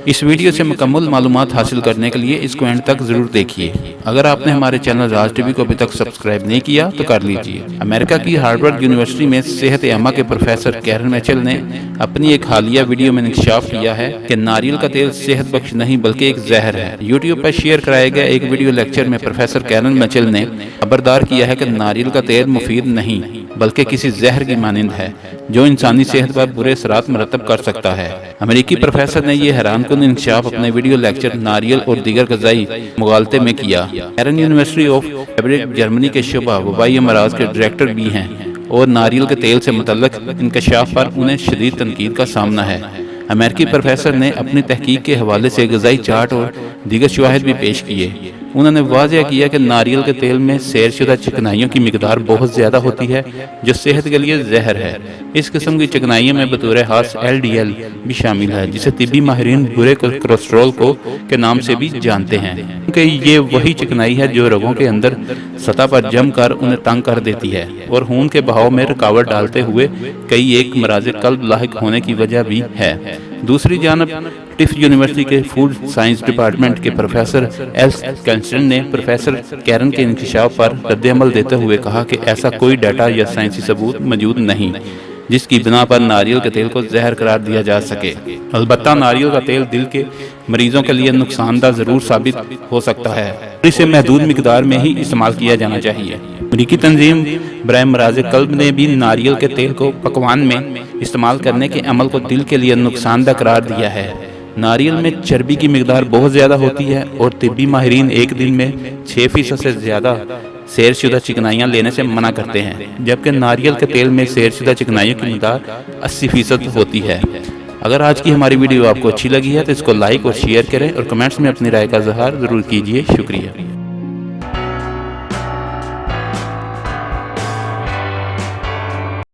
اس video سے مکمل معلومات حاصل کرنے کے لیے اس کو اینڈ تک ضرور دیکھیے۔ اگر آپ نے ہمارے چینل راز ٹی وی کو ابھی تک سبسکرائب نہیں کیا تو کر لیجیے۔ امریکہ کی ہارورڈ یونیورسٹی میں صحت عامہ کے پروفیسر کیرن میچل نے اپنی ایک حالیہ ویڈیو میں انکشاف کیا ہے کہ ناریل کا تیل صحت بخش نہیں بلکہ ایک زہر ہے۔ یوٹیوب پر شیئر کرائے گئے ایک ویڈیو لیکچر میں پروفیسر کیرن میچل نے خبردار کیا ہے کہ ناریل کا تیل مفید نہیں بلکہ کسی زہر کی مانند ہے جو انسانی صحت پر برے اثرات مرتب کر سکتا ہے۔ امریکی پروفیسر نے یہ حیران کن انکشاف اپنے ویڈیو لیکچر ناریل اور دیگر غذائی مغالطے میں کیا۔ Keran university of fabric Germany کے شعبہ وبائی امراض کے ڈائریکٹر بھی ہیں اور ناریل کے تیل سے متعلق انکشاف پر انہیں شدید تنقید کا سامنا ہے۔ امریکی پروفیسر نے اپنی تحقیق کے حوالے سے غذائی چارٹ اور دیگر شواہد بھی پیش کیے۔ انہوں نے واضح کیا کہ ناریل کے تیل میں سیر شدہ چکنائیوں کی مقدار بہت زیادہ ہوتی ہے جو صحت کے لیے زہر ہے۔ اس قسم کی چکنائیوں میں بطور خاص LDL بھی شامل ہے جسے طبی ماہرین برے کولیسٹرول کے نام سے بھی جانتے ہیں، کیونکہ یہ وہی چکنائی ہے جو رگوں کے اندر سطح پر جم کر انہیں تنگ کر دیتی ہے اور خون کے بہاؤ میں رکاوٹ ڈالتے ہوئے کئی ایک امراض قلب لاحق ہونے کی وجہ بھی ہے۔ دوسری جانب ٹفٹ یونیورسٹی کے فوڈ سائنس ڈپارٹمنٹ کے پروفیسر ایلس کینسٹن نے پروفیسر کیرن کے انکشاف پر رد عمل دیتے ہوئے کہا کہ ایسا کوئی ڈیٹا یا سائنسی ثبوت موجود نہیں جس کی بنا پر ناریل کے تیل کو زہر قرار دیا جا سکے۔ البتہ ناریل کا تیل دل کے مریضوں کے لیے نقصان دہ ضرور ثابت ہو سکتا ہے، اسے محدود مقدار میں ہی استعمال کیا جانا چاہیے۔ امریکی تنظیم برائے امراض قلب نے بھی ناریل کے تیل کو پکوان میں استعمال کرنے کے عمل کو دل کے لیے نقصان دہ قرار دیا ہے۔ ناریل میں چربی کی مقدار بہت زیادہ ہوتی ہے اور طبی ماہرین ایک دن میں 6% سے زیادہ سیر شدہ چکنائیاں لینے سے منع کرتے ہیں، جبکہ ناریل کے تیل میں سیر شدہ چکنائیوں کی مقدار 80% ہوتی ہے۔ اگر آج کی ہماری ویڈیو آپ کو اچھی لگی ہے تو اس کو لائک اور شیئر کریں اور کمنٹس میں اپنی رائے کا اظہار ضرور کیجیے۔ شکریہ۔